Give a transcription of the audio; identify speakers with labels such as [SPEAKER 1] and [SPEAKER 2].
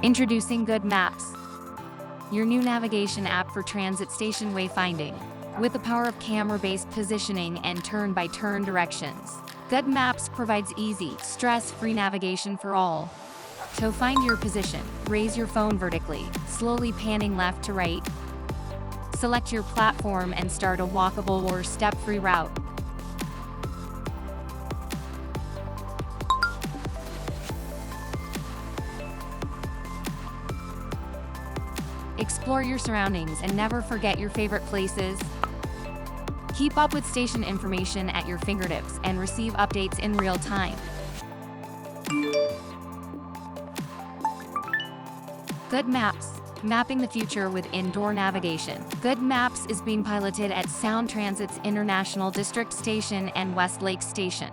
[SPEAKER 1] Introducing Good Maps, your new navigation app for transit station wayfinding. With the power of camera-based positioning and turn-by-turn directions, Good Maps provides easy, stress-free navigation for all. To find your position, raise your phone vertically, slowly panning left to right. Select your platform and start a walkable or step-free route. Explore your surroundings and never forget your favorite places. Keep up with station information at your fingertips and receive updates in real time. Good Maps, mapping the future with indoor navigation. Good Maps is being piloted at Sound Transit's International District Station and Westlake Station.